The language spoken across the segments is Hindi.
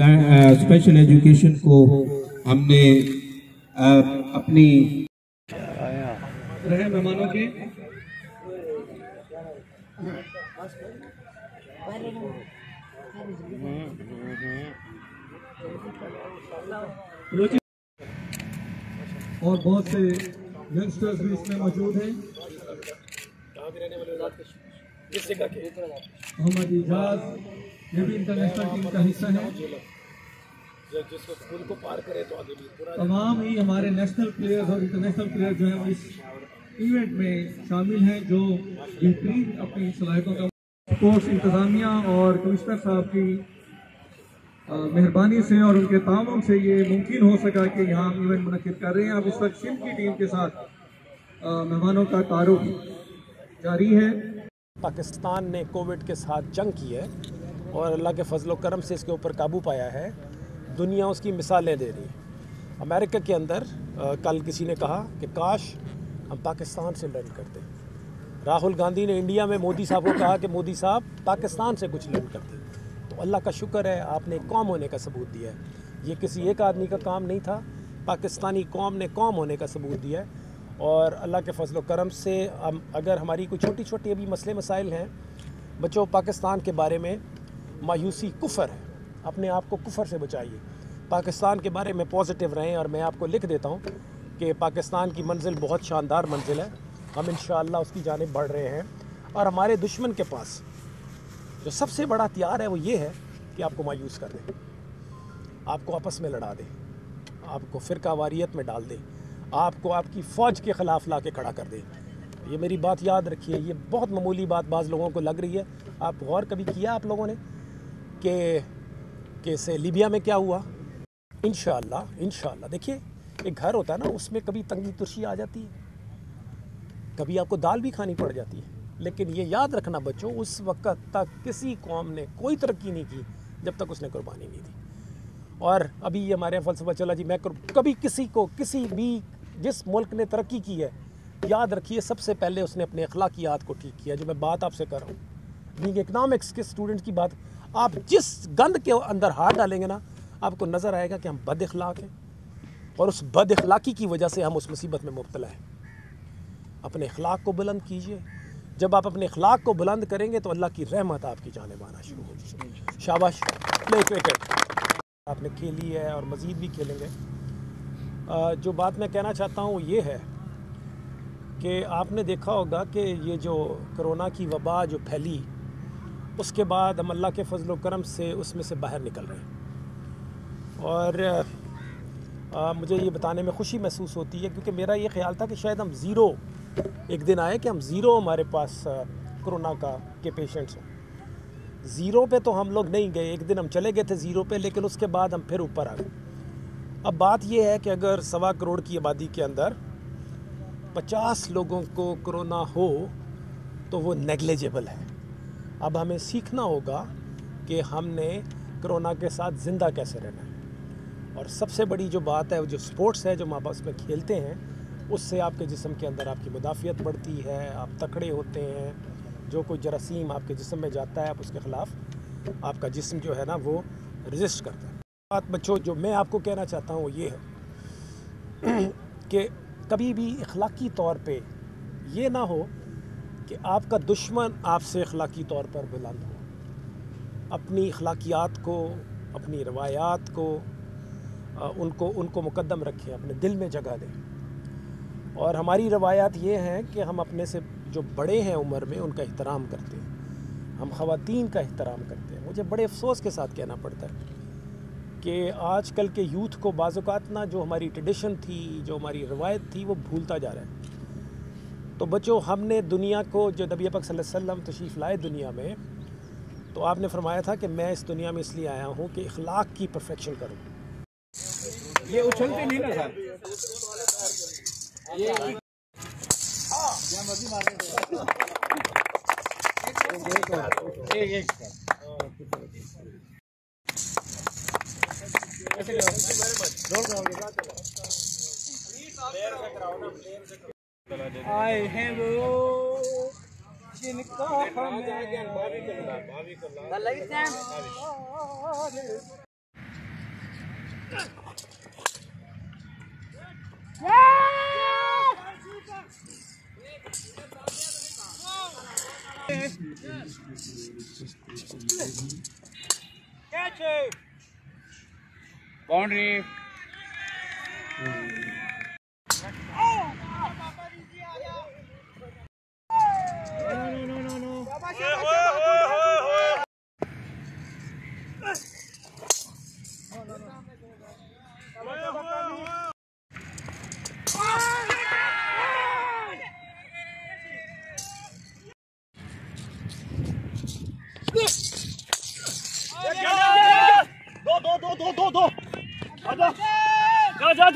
स्पेशल एजुकेशन को हमने अपनी रहे मेहमानों के और बहुत से यंगस्टर्स भी इसमें मौजूद हैं। मोहम्मद इजाज ये भी इंटरनेशनल टीम का हिस्सा है। जिसको स्कूल को पार करे तो आगे भी तमाम ही हमारे नेशनल प्लेयर्स और इंटरनेशनल प्लेयर जो हैं वो इस इवेंट में शामिल हैं, जो बेहतरीन अपनी सलाहियतों का स्पोर्ट्स इंतज़ामिया और कमिश्नर साहब की मेहरबानी से और उनके ताउन से ये मुमकिन हो सका कि यहाँ हम इवेंट मुनक्किद कर रहे हैं। अब इस वक्त सिंध की टीम के साथ मेहमानों का तारुफ जारी है। पाकिस्तान ने कोविड के साथ जंग की है और अल्लाह के फजल करम से इसके ऊपर काबू पाया है। दुनिया उसकी मिसालें दे रही है। अमेरिका के अंदर कल किसी ने कहा कि काश हम पाकिस्तान से लर्न करते। राहुल गांधी ने इंडिया में मोदी साहब को कहा कि मोदी साहब पाकिस्तान से कुछ लर्न करते। तो अल्लाह का शुक्र है आपने कौम होने का सबूत दिया है। ये किसी एक आदमी का काम नहीं था, पाकिस्तानी कौम ने कौम होने का सबूत दिया है। और अल्लाह के फजल करम से अगर हमारी कोई छोटी छोटी अभी मसले मसाइल हैं, बच्चों पाकिस्तान के बारे में मायूसी कुफर है, अपने आप को कुफर से बचाइए। पाकिस्तान के बारे में पॉजिटिव रहें और मैं आपको लिख देता हूँ कि पाकिस्तान की मंजिल बहुत शानदार मंजिल है। हम इंशाअल्लाह उसकी जानिब बढ़ रहे हैं। और हमारे दुश्मन के पास जो सबसे बड़ा हथियार है वो ये है कि आपको मायूस कर दे, आपको आपस में लड़ा दे, आपको फ़िरकावारियत में डाल दे, आपको आपकी फ़ौज के ख़िलाफ़ ला के खड़ा कर दे। ये मेरी बात याद रखिए, ये बहुत मामूली बात बाज़ लोगों को लग रही है। आप गौर कभी किया आप लोगों ने कि से लीबिया में क्या हुआ? इंशाअल्लाह देखिए, एक घर होता है ना, उसमें कभी तंगी तुर्शी आ जाती है, कभी आपको दाल भी खानी पड़ जाती है। लेकिन ये याद रखना बच्चों, उस वक्त तक किसी कौम ने कोई तरक्की नहीं की जब तक उसने कुर्बानी नहीं दी। और अभी ये हमारे फ़लसफ़ा चला जी, मैं कभी किसी को किसी भी जिस मुल्क ने तरक्की की है, याद रखिए सबसे पहले उसने अपने अखलाकियात को ठीक किया। जो मैं बात आपसे कर रहा हूँ, इकनॉमिक्स के स्टूडेंट की बात, आप जिस गंद के अंदर हाथ डालेंगे ना, आपको नज़र आएगा कि हम बद अखलाक हैं और उस बद अखलाकी की वजह से हम उस मुसीबत में मुब्तला हैं। अपने अखलाक को बुलंद कीजिए। जब आप अपने अखलाक को बुलंद करेंगे तो अल्लाह की रहमत आपकी जानिब आना शुरू होगी। शाबाश, प्ले क्रिकेट आपने खेली है और मज़ीद भी खेलेंगे। जो बात मैं कहना चाहता हूँ ये है कि आपने देखा होगा कि ये जो कोरोना की वबा जो फैली, उसके बाद हम अल्लाह के फजल करम से उसमें से बाहर निकल रहे हैं। और मुझे ये बताने में खुशी महसूस होती है, क्योंकि मेरा ये ख्याल था कि शायद हम ज़ीरो एक दिन आए कि हम ज़ीरो हमारे पास कोरोना के पेशेंट्स हों। ज़ीरो पे तो हम लोग नहीं गए, एक दिन हम चले गए थे ज़ीरो पे, लेकिन उसके बाद हम फिर ऊपर आ गए। अब बात ये है कि अगर 1.25 करोड़ की आबादी के अंदर 50 लोगों को कोरोना हो तो वो नेग्लिजिबल है। अब हमें सीखना होगा कि हमने कोरोना के साथ ज़िंदा कैसे रहना है। और सबसे बड़ी जो बात है, वो जो स्पोर्ट्स है, जो हम आपस में खेलते हैं, उससे आपके जिस्म के अंदर आपकी मुदाफ़ियत बढ़ती है, आप तकड़े होते हैं। जो कोई जरासीम आपके जिस्म में जाता है, आप उसके ख़िलाफ़ आपका जिस्म जो है ना वो रजिस्ट करता है। बात बच्चों जो मैं आपको कहना चाहता हूँ ये है कि कभी भी अखलाकी तौर पे ये ना हो कि आपका दुश्मन आपसे अखलाकी तौर पर बुलंद हो। अपनी अखलाकियात को, अपनी रवायात को उनको मुकद्दम रखें, अपने दिल में जगह दें। और हमारी रवायात ये हैं कि हम अपने से जो बड़े हैं उम्र में उनका एहतराम करते हैं, हम ख़वातीन का एहतराम करते हैं। मुझे बड़े अफसोस के साथ कहना पड़ता है कि आजकल के यूथ को बाज़-औक़ात ना जो हमारी ट्रेडिशन थी, जो हमारी रवायत थी, वो भूलता जा रहा है। तो बच्चों, हमने दुनिया को, जो नबी पाक सल्लल्लाहु अलैहि वसल्लम तशरीफ़ लाए दुनिया में, तो आपने फरमाया था कि मैं इस दुनिया में इसलिए आया हूँ कि अखलाक की परफेक्शन करूँ। ये उछलते नहीं ना सर, ये आए हैं वो जिनका हमें बाउंड्री। दो जा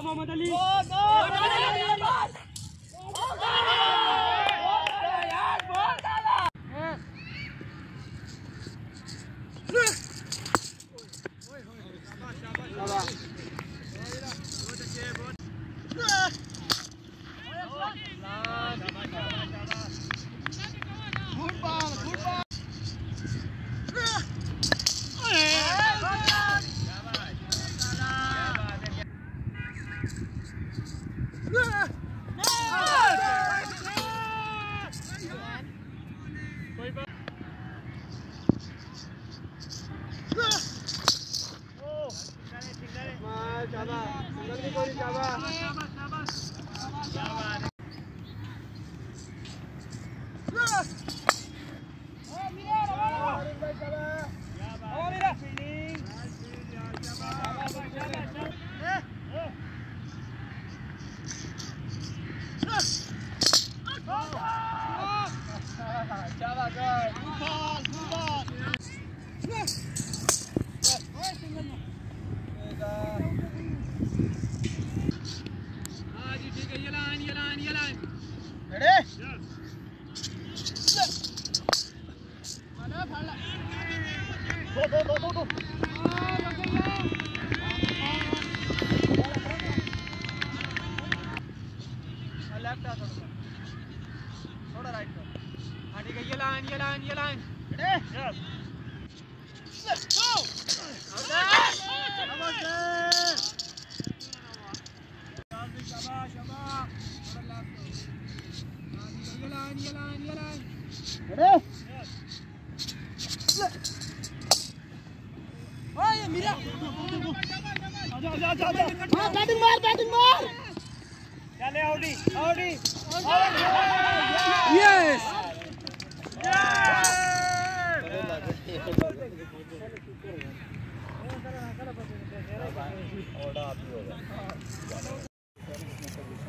मोहम्मद अली। थोड़ा राइट कर। हाँ ठीक है, ये लाइन बैटिंग मार चले आउटी यस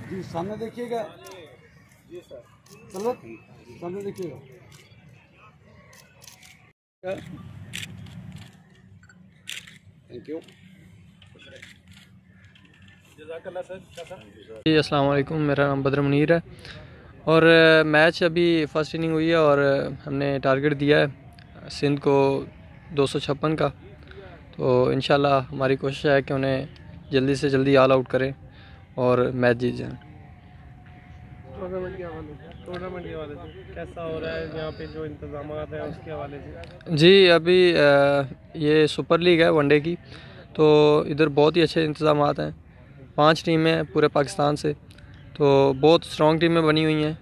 जी सामने देखिएगा जी सर, चलो सामने देखिएगा। थैंक यू जी अस्सलाम वालेकुम, मेरा नाम बदर मुनीर है और मैच अभी फर्स्ट इनिंग हुई है और हमने टारगेट दिया है सिंध को 256 का। तो इंशाल्लाह हमारी कोशिश है कि उन्हें जल्दी से जल्दी ऑल आउट करें और मैच जीत जाएं। टूर्नामेंट के हवाले से कैसा हो रहा है यहाँ पे जो इंतजाम हैं उसके हवाले से? जी अभी ये सुपर लीग है वनडे की, तो इधर बहुत ही अच्छे इंतजाम हैं। 5 टीमें हैं पूरे पाकिस्तान से, तो बहुत स्ट्रॉन्ग टीमें बनी हुई हैं।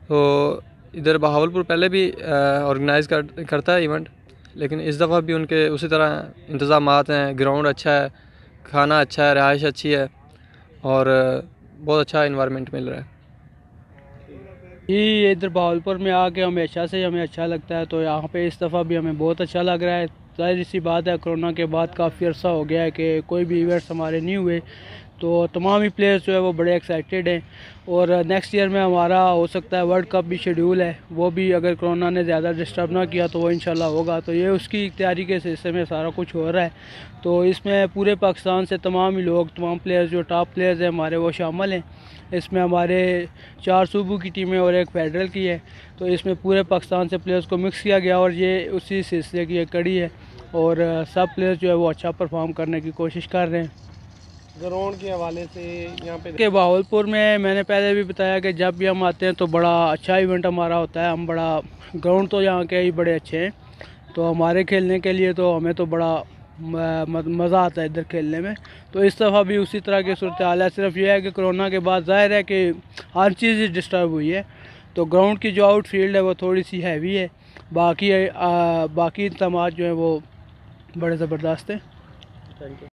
तो इधर बहावलपुर पहले भी ऑर्गेनाइज़ करता है इवेंट, लेकिन इस दफ़ा भी उनके उसी तरह इंतजाम हैं। ग्राउंड अच्छा है, खाना अच्छा है, रहाइश अच्छी है और बहुत अच्छा इन्वायरमेंट मिल रहा है। ये इधर बहावलपुर में आके हमेशा से हमें अच्छा लगता है, तो यहाँ पे इस दफ़ा भी हमें बहुत अच्छा लग रहा है। जाहिर सी बात है, कोरोना के बाद काफ़ी अर्सा हो गया है कि कोई भी इवेंट्स हमारे नहीं हुए, तो तमाम ही प्लेयर्स जो है वो बड़े एक्साइटेड हैं। और नेक्स्ट ईयर में हमारा हो सकता है वर्ल्ड कप भी शेड्यूल है, वो भी अगर कोरोना ने ज़्यादा डिस्टर्ब ना किया तो वो इंशाल्लाह होगा। तो ये उसकी तैयारी के सिलसिले में सारा कुछ हो रहा है। तो इसमें पूरे पाकिस्तान से तमाम ही लोग, तमाम प्लेयर्स जो टॉप प्लेयर्स हैं हमारे, वो शामिल हैं। इसमें हमारे 4 सूबों की टीमें और एक फेडरल की है, तो इसमें पूरे पाकिस्तान से प्लेयर्स को मिक्स किया गया और ये उसी सिलसिले की एक कड़ी है। और सब प्लेयर्स जो है वो अच्छा परफॉर्म करने की कोशिश कर रहे हैं। ग्राउंड के हवाले से यहाँ पे के बहावलपुर में मैंने पहले भी बताया कि जब भी हम आते हैं तो बड़ा अच्छा इवेंट हमारा होता है। हम बड़ा ग्राउंड तो यहाँ के ही बड़े अच्छे हैं, तो हमारे खेलने के लिए तो हमें तो बड़ा मज़ा आता है इधर खेलने में। तो इस दफ़ा भी उसी तरह की सूरत हाल है। सिर्फ ये है कि कोरोना के बाद ज़ाहिर है कि हर चीज़ ही डिस्टर्ब हुई है, तो ग्राउंड की जो आउटफील्ड है वो थोड़ी सी हैवी है, बाकी इंतजाम जो है वो बड़े ज़बरदस्त हैं। Thank you.